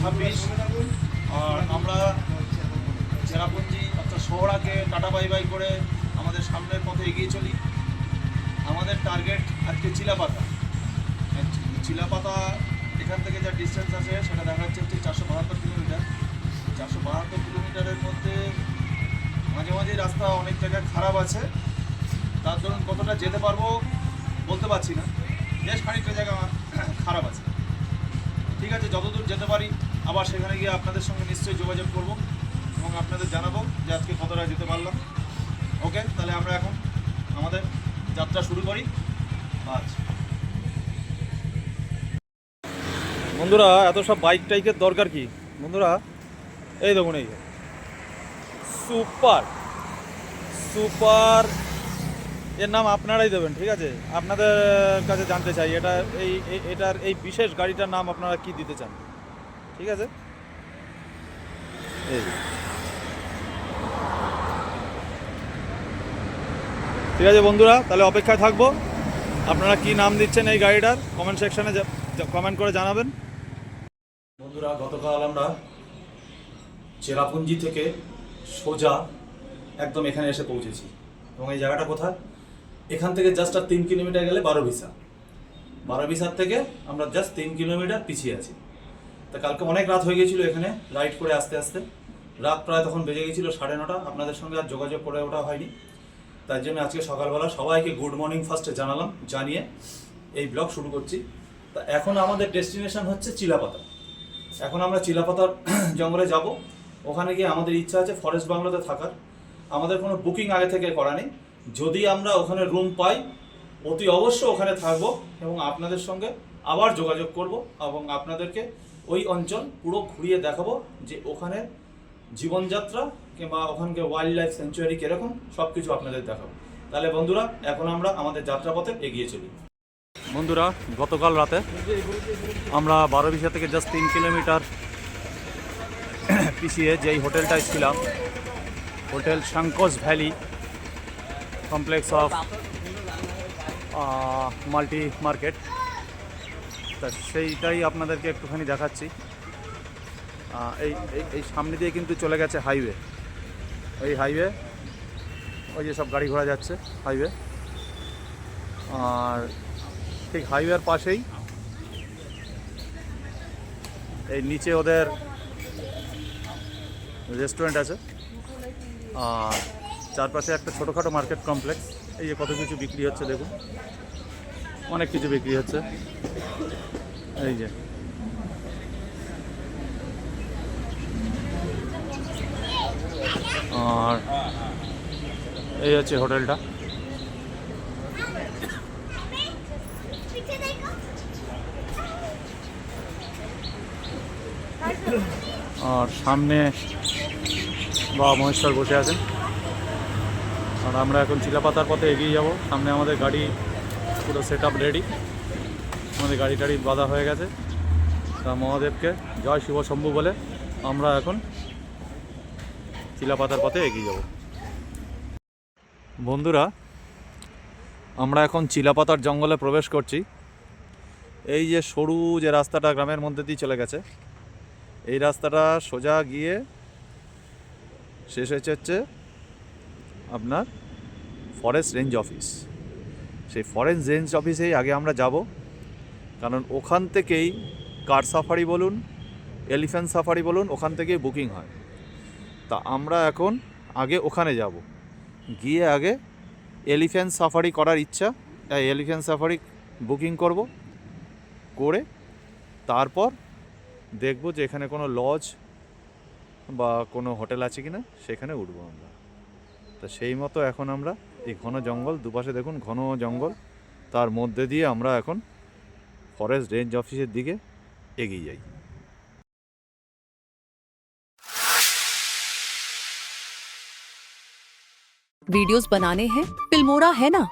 2026। আর আমরা চেরাপুঞ্জি অর্থাৎ শহরাকে tata bye bye করে আমাদের সামনের পথে এগিয়ে চলি। আমাদের টার্গেট আজকে চিলাপাতা। চিলাপাতা এখান থেকে যা ডিস্টেন্স আছে সেটা দেখা যাচ্ছে 472 কিলোমিটার। 472 কিলোমিটারের মধ্যে মাঝে মাঝে রাস্তা অনেক জায়গায় খারাপ আছে, তার জন্য কতটা যেতে পারবো বলতে পারছি না। বেশ খানিকটা জায়গা খারাপ আছে। ঠিক আছে, যতদূর যেতে পারি আবার সেখানে গিয়ে আপনাদের সঙ্গে নিশ্চয়ই যোগাযোগ করব এবং আপনাদের জানাবো যে আজকে কতটা যেতে পারলাম। ওকে, তাহলে আমরা এখন আমাদের যাত্রা শুরু করি। আচ্ছা বন্ধুরা, এত সব বাইক টাইকের দরকার কি বন্ধুরা? এই দেখুন, এই সুপার সুপার এর নাম আপনারাই দেবেন, ঠিক আছে? আপনাদের কাছে জানতে চাই এটার এই বিশেষ গাড়িটার নাম আপনারা কি দিতে চান, ঠিক আছে? এই ঠিক আছে বন্ধুরা, তাহলে অপেক্ষায় থাকবো। আপনারা কি নাম দিচ্ছেন এই গাড়িটার কমেন্ট সেকশনে কমেন্ট করে জানাবেন। বন্ধুরা, গতকাল আমরা চেরাপুঞ্জি থেকে সোজা একদম এখানে এসে পৌঁছেছি। এবং এই জায়গাটা কোথায়? এখান থেকে জাস্ট আর 3 কিলোমিটার গেলে বারোবিসা। বারোবিসার থেকে আমরা জাস্ট 3 কিলোমিটার পিছিয়ে আছি। তা কালকে অনেক রাত হয়ে গিয়েছিল এখানে রাইড করে আস্তে আস্তে। রাত প্রায় তখন বেজে গিয়েছিল 9:30। আপনাদের সঙ্গে আর যোগাযোগ করে ওঠা হয়নি, তার জন্য আজকে সকালবেলা সবাইকে গুড মর্নিং ফার্স্টে জানালাম, জানিয়ে এই ব্লগ শুরু করছি। তা এখন আমাদের ডেস্টিনেশন হচ্ছে চিলাপাতা। এখন আমরা চিলাপাতার জঙ্গলে যাব। ওখানে গিয়ে আমাদের ইচ্ছা আছে ফরেস্ট বাংলোতে থাকার। আমাদের কোনো বুকিং আগে থেকে করা নেই। যদি আমরা ওখানে রুম পাই অতি অবশ্য ওখানে থাকব এবং আপনাদের সঙ্গে আবার যোগাযোগ করব এবং আপনাদেরকে ওই অঞ্চল পুরো ঘুরিয়ে দেখাবো যে ওখানে জীবনযাত্রা কিংবা ওখানকে ওয়াইল্ড লাইফ স্যাংচুয়ারি কীরকম সব কিছু আপনাদের দেখাবো। তাহলে বন্ধুরা, এখন আমরা আমাদের যাত্রাপথে এগিয়ে চলি। বন্ধুরা, গতকাল রাতে আমরা বারোবিসা থেকে জাস্ট 3 কিলোমিটার পিছিয়ে যেই হোটেলটায় ছিলাম, হোটেল শঙ্কোস valley complex of multi market, তা সেইটাই আপনাদেরকে একটুখানি দেখাচ্ছি। এই এই সামনে দিয়ে কিন্তু চলে গেছে হাইওয়ে। ওই হাইওয়ে, ওই যে সব গাড়ি ঘোড়া যাচ্ছে হাইওয়ে। আর ঠিক হাইওয়ের পাশেই এই নিচে ওদের রেস্টুরেন্ট আছে। আর চারপাশে একটা ছোটোখাটো মার্কেট কমপ্লেক্স। এই যে কত কিছু বিক্রি হচ্ছে দেখুন, অনেক কিছু বিক্রি হচ্ছে। এই যে আর এই হচ্ছে হোটেলটা। আর সামনে বাবা মহেশ্বর বসে আছেন। আর আমরা এখন চিলাপাতার পথে এগিয়ে যাব। সামনে আমাদের গাড়ি পুরো সেট আপ রেডি, আমাদের গাড়ি টাড়ি বাঁধা হয়ে গেছে। তা মহাদেবকে জয় শিব শম্ভু বলে আমরা এখন চিলাপাতার পথে এগিয়ে যাব। বন্ধুরা, আমরা এখন চিলাপাতার জঙ্গলে প্রবেশ করছি। এই যে সরু যে রাস্তাটা গ্রামের মধ্যে দিয়ে চলে গেছে, এই রাস্তাটা সোজা গিয়ে শেষ হচ্ছে আপনার ফরেস্ট রেঞ্জ অফিস। সেই ফরেস্ট রেঞ্জ অফিসেই আগে আমরা যাব, কারণ ওখান থেকেই কার সাফারি বলুন, এলিফ্যান্ট সাফারি বলুন, ওখান থেকেই বুকিং হয়। তা আমরা এখন আগে ওখানে যাব, গিয়ে আগে এলিফ্যান্ট সাফারি করার ইচ্ছা। এলিফ্যান্ট সাফারি বুকিং করব, করে তারপর দেখব যে এখানে কোনো লজ বা কোনো হোটেল আছে কি না, সেখানে উঠবো আমরা। তা সেই মতো এখন আমরা এই ঘন জঙ্গল, দুপাশে দেখুন ঘন জঙ্গল, তার মধ্যে দিয়ে আমরা এখন ফরেস্ট রেঞ্জ অফিসের দিকে এগিয়ে যাই। वीडियोस बनाने हैं, फिल्मोरा है ना।